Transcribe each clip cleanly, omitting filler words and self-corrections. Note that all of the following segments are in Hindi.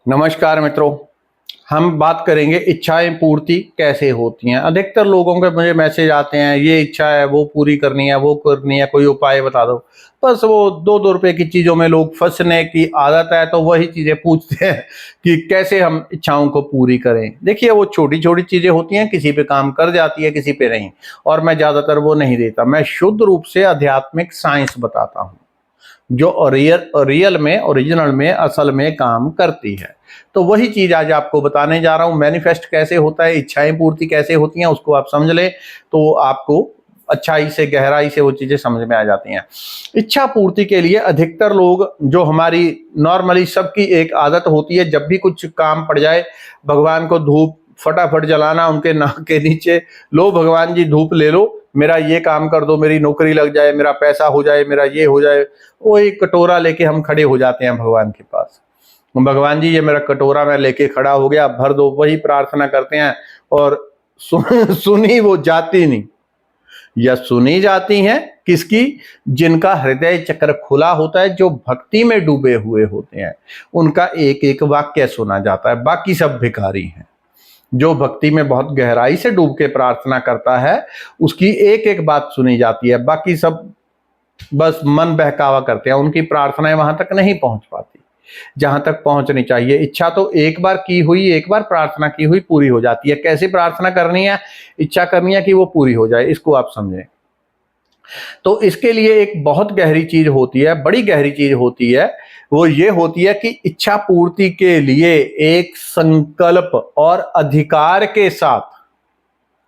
नमस्कार मित्रों। हम बात करेंगे इच्छाएं पूर्ति कैसे होती हैं। अधिकतर लोगों के मुझे मैसेज आते हैं, ये इच्छा है वो पूरी करनी है, वो करनी है, कोई उपाय बता दो। बस वो 2-2 रुपए की चीज़ों में लोग फंसने की आदत है, तो वही चीज़ें पूछते हैं कि कैसे हम इच्छाओं को पूरी करें। देखिए, वो छोटी छोटी चीज़ें होती हैं, किसी पे काम कर जाती है, किसी पे नहीं। और मैं ज़्यादातर वो नहीं देता, मैं शुद्ध रूप से आध्यात्मिक साइंस बताता हूँ जो रियल में, ओरिजिनल में, असल में काम करती है। तो वही चीज आज आपको बताने जा रहा हूं। मैनिफेस्ट कैसे होता है, इच्छाएं पूर्ति कैसे होती हैं, उसको आप समझ लें तो आपको अच्छाई से, गहराई से वो चीजें समझ में आ जाती हैं। इच्छा पूर्ति के लिए अधिकतर लोग, जो हमारी नॉर्मली सबकी एक आदत होती है, जब भी कुछ काम पड़ जाए, भगवान को धूप फटाफट जलाना उनके नाक के नीचे, लो भगवान जी धूप ले लो, मेरा ये काम कर दो, मेरी नौकरी लग जाए, मेरा पैसा हो जाए, मेरा ये हो जाए। वो एक कटोरा लेके हम खड़े हो जाते हैं भगवान के पास। भगवान जी ये मेरा कटोरा मैं लेके खड़ा हो गया, भर दो, वही प्रार्थना करते हैं। और सुनी वो जाती नहीं, या सुनी जाती हैं किसकी? जिनका हृदय चक्र खुला होता है, जो भक्ति में डूबे हुए होते हैं, उनका एक एक वाक्य सुना जाता है। बाकी सब भिखारी हैं। जो भक्ति में बहुत गहराई से डूब के प्रार्थना करता है, उसकी एक एक बात सुनी जाती है। बाकी सब बस मन बहकावा करते हैं, उनकी प्रार्थनाएं वहां तक नहीं पहुंच पाती जहां तक पहुंचनी चाहिए। इच्छा तो एक बार की हुई, एक बार प्रार्थना की हुई पूरी हो जाती है। कैसी प्रार्थना करनी है, इच्छा करनी है कि वो पूरी हो जाए, इसको आप समझें। तो इसके लिए एक बहुत गहरी चीज होती है, बड़ी गहरी चीज होती है। वो ये होती है कि इच्छा पूर्ति के लिए एक संकल्प और अधिकार के साथ।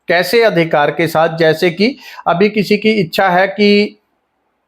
कैसे अधिकार के साथ? जैसे कि अभी किसी की इच्छा है कि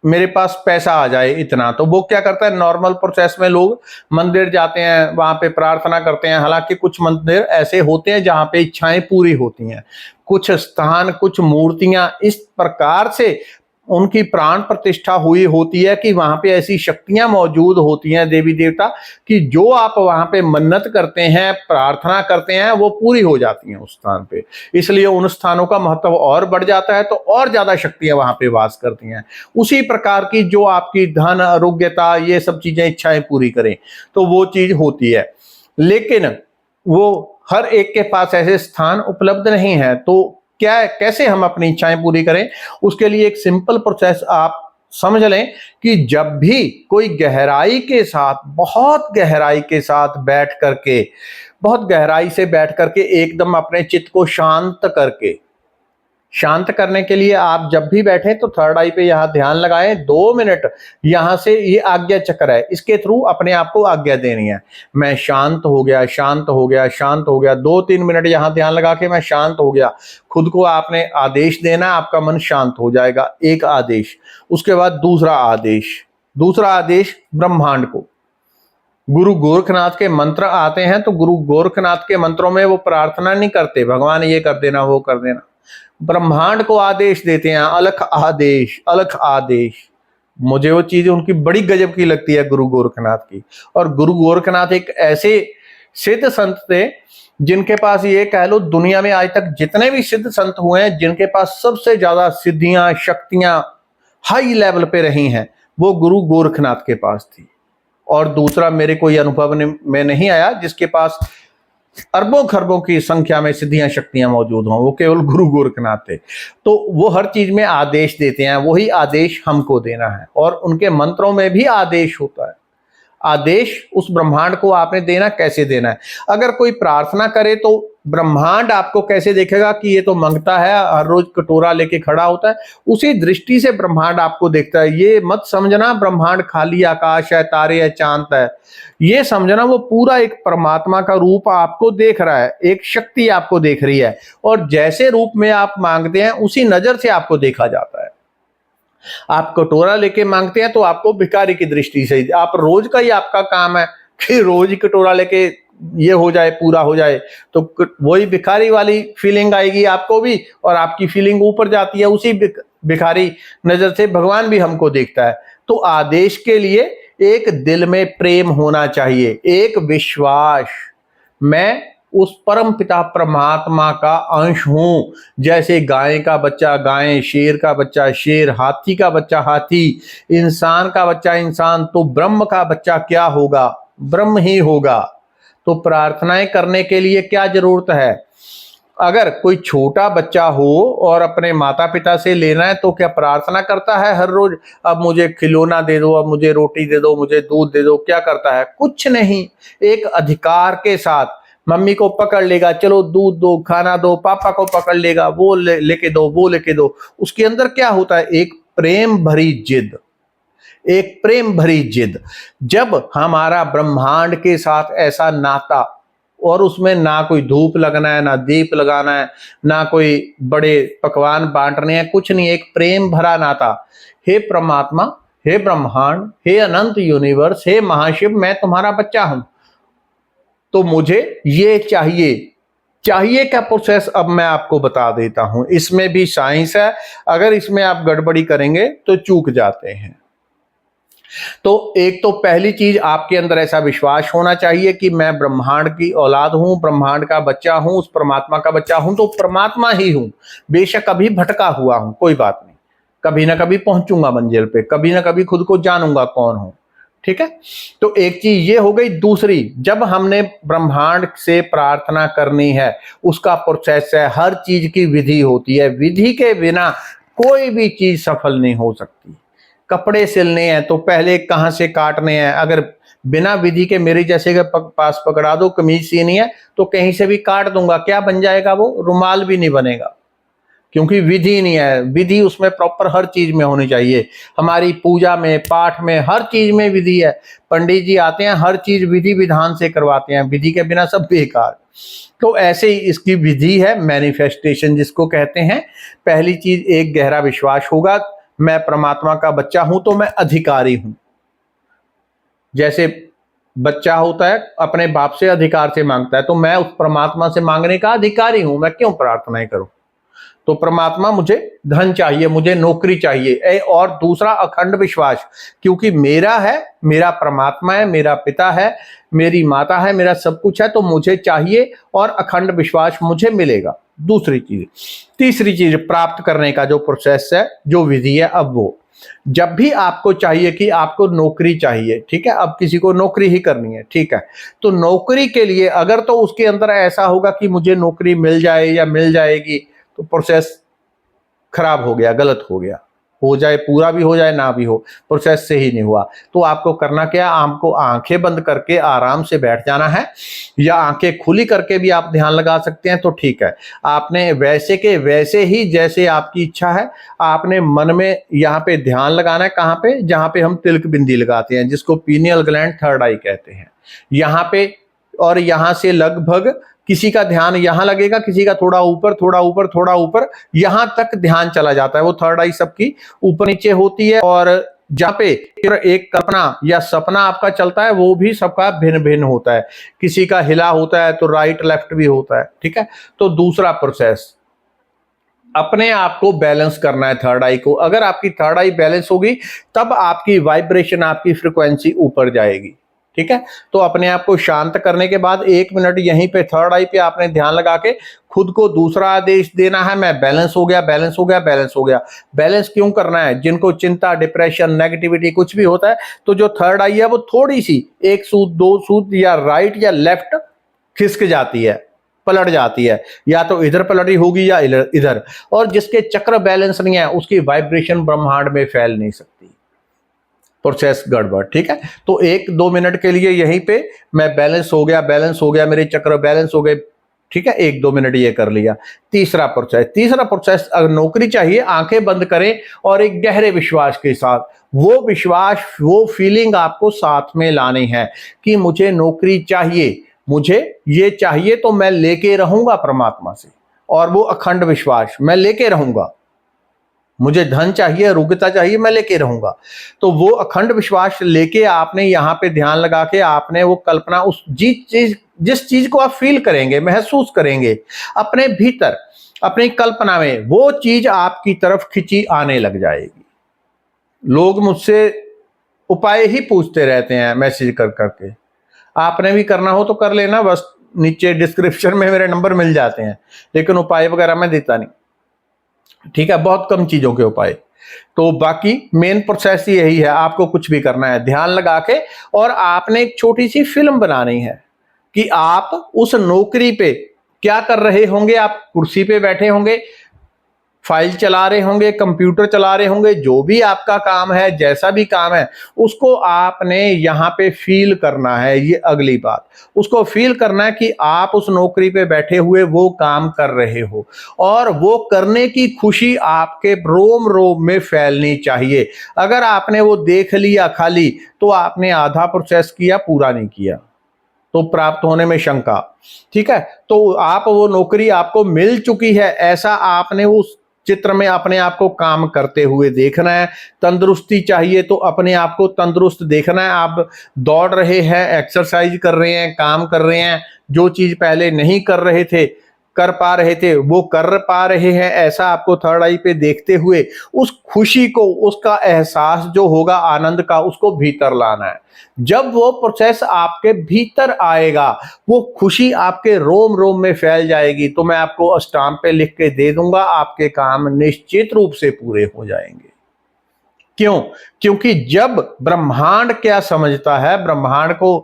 मेरे पास पैसा आ जाए इतना, तो वो क्या करता है, नॉर्मल प्रोसेस में लोग मंदिर जाते हैं, वहां पे प्रार्थना करते हैं। हालांकि कुछ मंदिर ऐसे होते हैं जहां पे इच्छाएं पूरी होती हैं। कुछ स्थान, कुछ मूर्तियां इस प्रकार से उनकी प्राण प्रतिष्ठा हुई होती है कि वहां पे ऐसी शक्तियां मौजूद होती हैं, देवी देवता, कि जो आप वहां पे मन्नत करते हैं, प्रार्थना करते हैं, वो पूरी हो जाती हैं उस स्थान पे। इसलिए उन स्थानों का महत्व और बढ़ जाता है, तो और ज्यादा शक्तियां वहां पे वास करती हैं। उसी प्रकार की जो आपकी धन, आरोग्यता, ये सब चीजें इच्छाएं पूरी करें, तो वो चीज होती है। लेकिन वो हर एक के पास ऐसे स्थान उपलब्ध नहीं है। तो क्या, कैसे हम अपनी इच्छाएं पूरी करें? उसके लिए एक सिंपल प्रोसेस आप समझ लें कि जब भी कोई गहराई के साथ, बहुत गहराई के साथ बैठ करके, बहुत गहराई से बैठ करके, एकदम अपने चित्त को शांत करके, शांत करने के लिए आप जब भी बैठे तो थर्ड आई पे यहां ध्यान लगाएं। 2 मिनट यहां से, ये आज्ञा चक्र है, इसके थ्रू अपने आप को आज्ञा देनी है। मैं शांत हो गया, शांत हो गया, शांत हो गया। 2-3 मिनट यहां ध्यान लगा के मैं शांत हो गया। खुद को आपने आदेश देना, आपका मन शांत हो जाएगा। एक आदेश। उसके बाद दूसरा आदेश। दूसरा आदेश ब्रह्मांड को। गुरु गोरखनाथ के मंत्र आते हैं, तो गुरु गोरखनाथ के मंत्रों में वो प्रार्थना नहीं करते भगवान ये कर देना, वो कर देना। ब्रह्मांड को आदेश देते हैं, अलख आदेश, अलख आदेश। मुझे वो चीज उनकी बड़ी गजब की लगती है, गुरु गोरखनाथ की। और गुरु गोरखनाथ एक ऐसे सिद्ध संत थे जिनके पास, ये कह लो, दुनिया में आज तक जितने भी सिद्ध संत हुए हैं, जिनके पास सबसे ज्यादा सिद्धियां, शक्तियां हाई लेवल पे रही हैं, वो गुरु गोरखनाथ के पास थी। और दूसरा मेरे कोई अनुभव में नहीं आया जिसके पास अरबों खरबों की संख्या में सिद्धियां, शक्तियां मौजूद हों। वो केवल गुरु गोरखनाथ थे। तो वो हर चीज में आदेश देते हैं, वही आदेश हमको देना है। और उनके मंत्रों में भी आदेश होता है। आदेश उस ब्रह्मांड को आपने देना, कैसे देना है। अगर कोई प्रार्थना करे तो ब्रह्मांड आपको कैसे देखेगा कि ये तो मांगता है, हर रोज कटोरा लेके खड़ा होता है। उसी दृष्टि से ब्रह्मांड आपको देखता है। ये मत समझना ब्रह्मांड खाली आकाश है, तारे है, चांद है। ये समझना वो पूरा एक परमात्मा का रूप आपको देख रहा है, एक शक्ति आपको देख रही है। और जैसे रूप में आप मांगते हैं, उसी नजर से आपको देखा जाता है। आप कटोरा लेके मांगते हैं तो आपको भिखारी की दृष्टि से, आप रोज का ही आपका काम है कि रोज ही कटोरा लेके ये हो जाए, पूरा हो जाए, तो वही भिखारी वाली फीलिंग आएगी आपको भी, और आपकी फीलिंग ऊपर जाती है। उसी भिखारी नजर से भगवान भी हमको देखता है। तो आदेश के लिए एक दिल में प्रेम होना चाहिए, एक विश्वास, मैं उस परम पिता परमात्मा का अंश हूं। जैसे गाय का बच्चा गाय, शेर का बच्चा शेर, हाथी का बच्चा हाथी, इंसान का बच्चा इंसान, तो ब्रह्म का बच्चा क्या होगा? ब्रह्म ही होगा। तो प्रार्थनाएं करने के लिए क्या जरूरत है? अगर कोई छोटा बच्चा हो और अपने माता पिता से लेना है तो क्या प्रार्थना करता है हर रोज, अब मुझे खिलौना दे दो, अब मुझे रोटी दे दो, मुझे दूध दे दो? क्या करता है? कुछ नहीं। एक अधिकार के साथ मम्मी को पकड़ लेगा, चलो दूध दो, खाना दो, पापा को पकड़ लेगा, वो लेके दो, वो लेके दो। उसके अंदर क्या होता है? एक प्रेम भरी जिद, एक प्रेम भरी जिद। जब हमारा ब्रह्मांड के साथ ऐसा नाता, और उसमें ना कोई धूप लगना है, ना दीप लगाना है, ना कोई बड़े पकवान बांटने हैं, कुछ नहीं, एक प्रेम भरा नाता। हे परमात्मा, हे ब्रह्मांड, हे अनंत यूनिवर्स, हे महाशिव, मैं तुम्हारा बच्चा हूं, तो मुझे ये चाहिए। चाहिए का प्रोसेस अब मैं आपको बता देता हूं। इसमें भी साइंस है, अगर इसमें आप गड़बड़ी करेंगे तो चूक जाते हैं। तो एक तो पहली चीज, आपके अंदर ऐसा विश्वास होना चाहिए कि मैं ब्रह्मांड की औलाद हूं, ब्रह्मांड का बच्चा हूं, उस परमात्मा का बच्चा हूं, तो परमात्मा ही हूं। बेशक अभी भटका हुआ हूं, कोई बात नहीं, कभी ना कभी पहुंचूंगा मंजिल पे, कभी ना कभी खुद को जानूंगा कौन हूं। ठीक है, तो एक चीज ये हो गई। दूसरी, जब हमने ब्रह्मांड से प्रार्थना करनी है, उसका प्रोसेस है, हर चीज की विधि होती है। विधि के बिना कोई भी चीज सफल नहीं हो सकती। कपड़े सिलने हैं तो पहले कहां से काटने हैं, अगर बिना विधि के मेरे जैसे के पास पकड़ा दो, कमीज सीनी है तो कहीं से भी काट दूंगा, क्या बन जाएगा? वो रुमाल भी नहीं बनेगा, क्योंकि विधि नहीं है। विधि उसमें प्रॉपर हर चीज में होनी चाहिए। हमारी पूजा में, पाठ में, हर चीज में विधि है। पंडित जी आते हैं, हर चीज विधि विधान से करवाते हैं, विधि के बिना सब बेकार। तो ऐसे ही इसकी विधि है, मैनिफेस्टेशन जिसको कहते हैं। पहली चीज, एक गहरा विश्वास होगा, मैं परमात्मा का बच्चा हूं तो मैं अधिकारी हूं। जैसे बच्चा होता है अपने बाप से अधिकार से मांगता है, तो मैं उस परमात्मा से मांगने का अधिकारी हूं, मैं क्यों प्रार्थनाएं करूं? तो परमात्मा, मुझे धन चाहिए, मुझे नौकरी चाहिए। और दूसरा, अखंड विश्वास, क्योंकि मेरा है, मेरा परमात्मा है, मेरा पिता है, मेरी माता है, मेरा सब कुछ है, तो मुझे चाहिए और अखंड विश्वास मुझे मिलेगा। दूसरी चीज। तीसरी चीज, प्राप्त करने का जो प्रोसेस है, जो विधि है, अब वो जब भी आपको चाहिए कि आपको नौकरी चाहिए, ठीक है, अब किसी को नौकरी ही करनी है, ठीक है, तो नौकरी के लिए अगर तो उसके अंदर ऐसा होगा कि मुझे नौकरी मिल जाए या मिल जाएगी, तो प्रोसेस खराब हो गया, गलत हो गया। हो जाए, पूरा भी हो जाए, ना भी हो, प्रोसेस से ही नहीं हुआ। तो आपको करना क्या? आपको आंखें बंद करके आराम से बैठ जाना है, या आंखें खुली करके भी आप ध्यान लगा सकते हैं, तो ठीक है। आपने वैसे के वैसे ही, जैसे आपकी इच्छा है, आपने मन में यहाँ पे ध्यान लगाना है। कहाँ पे? जहाँ पे हम तिलक बिंदी लगाते हैं, जिसको पीनियल ग्लैंड, थर्ड आई कहते हैं, यहाँ पे। और यहाँ से लगभग किसी का ध्यान यहां लगेगा, किसी का थोड़ा ऊपर, थोड़ा ऊपर, थोड़ा ऊपर, यहां तक ध्यान चला जाता है। वो थर्ड आई सबकी ऊपर नीचे होती है। और जहां पे एक कल्पना या सपना आपका चलता है, वो भी सबका भिन्न भिन्न होता है। किसी का हिला होता है तो राइट लेफ्ट भी होता है, ठीक है। तो दूसरा प्रोसेस, अपने आप को बैलेंस करना है थर्ड आई को। अगर आपकी थर्ड आई बैलेंस होगी, तब आपकी वाइब्रेशन, आपकी फ्रिक्वेंसी ऊपर जाएगी, ठीक है। तो अपने आप को शांत करने के बाद 1 मिनट यहीं पे थर्ड आई पे आपने ध्यान लगा के खुद को दूसरा आदेश देना है, मैं बैलेंस हो गया, बैलेंस हो गया, बैलेंस हो गया। बैलेंस क्यों करना है? जिनको चिंता, डिप्रेशन, नेगेटिविटी कुछ भी होता है, तो जो थर्ड आई है वो थोड़ी सी, 1 सूद 2 सूद या राइट या लेफ्ट खिसक जाती है, पलट जाती है, या तो इधर पलट रही होगी या इधर। और जिसके चक्र बैलेंस नहीं है, उसकी वाइब्रेशन ब्रह्मांड में फैल नहीं सकती, प्रोसेस गड़बड़, ठीक है। तो 1-2 मिनट के लिए यहीं पे मैं बैलेंस हो गया, बैलेंस हो गया, मेरे चक्र बैलेंस हो गए, ठीक है, 1-2 मिनट ये कर लिया। तीसरा प्रोसेस, अगर नौकरी चाहिए, आंखें बंद करें और एक गहरे विश्वास के साथ, वो विश्वास, वो फीलिंग आपको साथ में लानी है कि मुझे नौकरी चाहिए, मुझे ये चाहिए, तो मैं लेके रहूंगा परमात्मा से। और वो अखंड विश्वास मैं लेके रहूंगा। मुझे धन चाहिए, आरोग्यता चाहिए, मैं लेके रहूंगा। तो वो अखंड विश्वास लेके आपने यहाँ पे ध्यान लगा के आपने वो कल्पना, उस जिस चीज को आप फील करेंगे, महसूस करेंगे अपने भीतर, अपनी कल्पना में, वो चीज आपकी तरफ खिंची आने लग जाएगी। लोग मुझसे उपाय ही पूछते रहते हैं मैसेज कर करके। आपने भी करना हो तो कर लेना, बस नीचे डिस्क्रिप्शन में मेरे नंबर मिल जाते हैं, लेकिन उपाय वगैरह मैं देता नहीं, ठीक है, बहुत कम चीजों के उपाय। तो बाकी मेन प्रोसेस यही है, आपको कुछ भी करना है, ध्यान लगा के, और आपने एक छोटी सी फिल्म बनानी है। कि आप उस नौकरी पे क्या कर रहे होंगे। आप कुर्सी पे बैठे होंगे, फाइल चला रहे होंगे, कंप्यूटर चला रहे होंगे, जो भी आपका काम है, जैसा भी काम है, उसको आपने यहां पे फील करना है। ये अगली बात, उसको फील करना है कि आप उस नौकरी पे बैठे हुए वो काम कर रहे हो, और वो करने की खुशी आपके रोम रोम में फैलनी चाहिए। अगर आपने वो देख लिया खाली, तो आपने आधा प्रोसेस किया, पूरा नहीं किया, तो प्राप्त होने में शंका। ठीक है, तो आप वो नौकरी आपको मिल चुकी है, ऐसा आपने उस चित्र में अपने आप को काम करते हुए देखना है। तंदुरुस्ती चाहिए तो अपने आप को तंदुरुस्त देखना है। आप दौड़ रहे हैं, एक्सरसाइज कर रहे हैं, काम कर रहे हैं, जो चीज पहले नहीं कर रहे थे, कर पा रहे थे, वो कर पा रहे हैं, ऐसा आपको थर्ड आई पे देखते हुए उस खुशी को, उसका एहसास जो होगा आनंद का, उसको भीतर लाना है। जब वो प्रोसेस आपके भीतर आएगा, वो खुशी आपके रोम रोम में फैल जाएगी, तो मैं आपको स्टाम्प पे लिख के दे दूंगा, आपके काम निश्चित रूप से पूरे हो जाएंगे। क्यों? क्योंकि जब ब्रह्मांड क्या समझता है, ब्रह्मांड को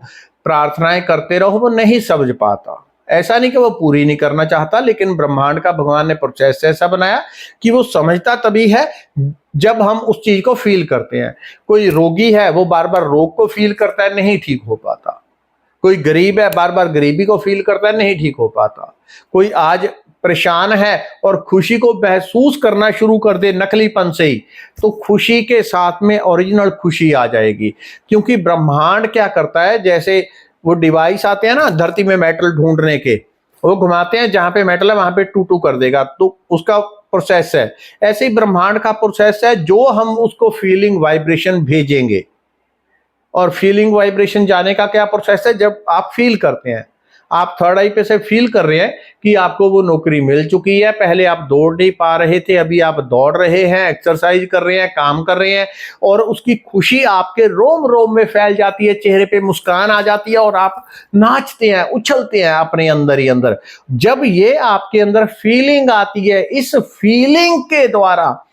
प्रार्थनाएं करते रहो, वो नहीं समझ पाता। ऐसा नहीं कि वो पूरी नहीं करना चाहता, लेकिन ब्रह्मांड का भगवान ने प्रोसेस ऐसा बनाया कि वो समझता तभी है जब हम उस चीज को फील करते हैं। कोई रोगी है, वो बार बार रोग को फील करता है, नहीं ठीक हो पाता। कोई गरीब है, बार बार गरीबी को फील करता है, नहीं ठीक हो पाता। कोई आज परेशान है और खुशी को महसूस करना शुरू कर दे नकलीपन से ही, तो खुशी के साथ में ओरिजिनल खुशी आ जाएगी। क्योंकि ब्रह्मांड क्या करता है, जैसे वो डिवाइस आते हैं ना धरती में मेटल ढूंढने के, वो घुमाते हैं, जहां पे मेटल है वहां पे टू टू कर देगा, तो उसका प्रोसेस है। ऐसे ही ब्रह्मांड का प्रोसेस है, जो हम उसको फीलिंग वाइब्रेशन भेजेंगे। और फीलिंग वाइब्रेशन जाने का क्या प्रोसेस है, जब आप फील करते हैं, आप थर्ड आई पे से फील कर रहे हैं कि आपको वो नौकरी मिल चुकी है। पहले आप दौड़ नहीं पा रहे थे, अभी आप दौड़ रहे हैं, एक्सरसाइज कर रहे हैं, काम कर रहे हैं, और उसकी खुशी आपके रोम रोम में फैल जाती है, चेहरे पे मुस्कान आ जाती है, और आप नाचते हैं, उछलते हैं अपने अंदर ही अंदर। जब ये आपके अंदर फीलिंग आती है, इस फीलिंग के द्वारा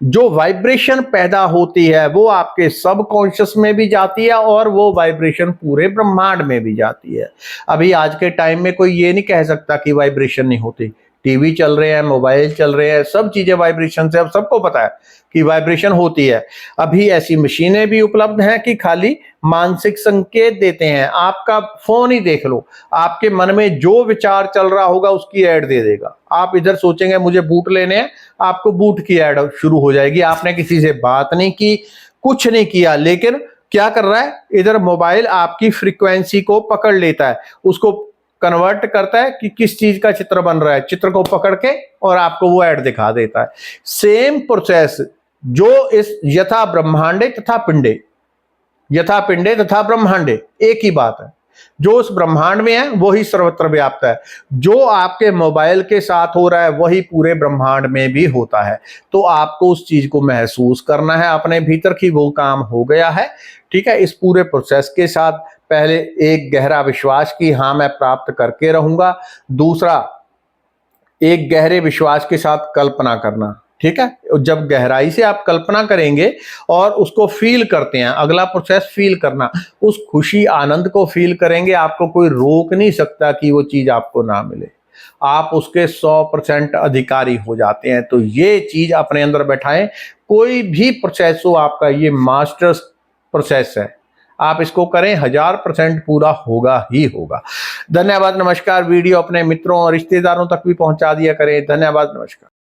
जो वाइब्रेशन पैदा होती है, वो आपके सबकॉन्शियस में भी जाती है, और वो वाइब्रेशन पूरे ब्रह्मांड में भी जाती है। अभी आज के टाइम में कोई ये नहीं कह सकता कि वाइब्रेशन नहीं होती। टीवी चल रहे हैं, मोबाइल चल रहे हैं, सब चीजें वाइब्रेशन से, अब सबको पता है कि वाइब्रेशन होती है। अभी ऐसी मशीनें भी उपलब्ध हैं कि खाली मानसिक संकेत देते हैं। आपका फोन ही देख लो, आपके मन में जो विचार चल रहा होगा उसकी ऐड दे देगा। आप इधर सोचेंगे मुझे बूट लेने हैं, आपको बूट की ऐड शुरू हो जाएगी। आपने किसी से बात नहीं की, कुछ नहीं किया, लेकिन क्या कर रहा है, इधर मोबाइल आपकी फ्रीक्वेंसी को पकड़ लेता है, उसको कन्वर्ट करता है कि किस चीज का चित्र बन रहा है, चित्र को पकड़ के और आपको वो ऐड दिखा देता है। सेम प्रोसेस जो इस यथा ब्रह्मांडे तथा पिंडे, यथा पिंडे तथा ब्रह्मांडे, एक ही बात है। जो उस ब्रह्मांड में है वही सर्वत्र व्याप्त है। जो आपके मोबाइल के साथ हो रहा है वही पूरे ब्रह्मांड में भी होता है। तो आपको उस चीज को महसूस करना है अपने भीतर कि वो काम हो गया है। ठीक है, इस पूरे प्रोसेस के साथ पहले एक गहरा विश्वास कि हाँ मैं प्राप्त करके रहूंगा। दूसरा, एक गहरे विश्वास के साथ कल्पना करना। ठीक है, जब गहराई से आप कल्पना करेंगे और उसको फील करते हैं, अगला प्रोसेस फील करना, उस खुशी आनंद को फील करेंगे, आपको कोई रोक नहीं सकता कि वो चीज आपको ना मिले। आप उसके 100% अधिकारी हो जाते हैं। तो ये चीज अपने अंदर बैठाएं। कोई भी प्रोसेस हो आपका, ये मास्टर प्रोसेस है, आप इसको करें, 1000% पूरा होगा ही होगा। धन्यवाद, नमस्कार। वीडियो अपने मित्रों और रिश्तेदारों तक भी पहुंचा दिया करें। धन्यवाद, नमस्कार।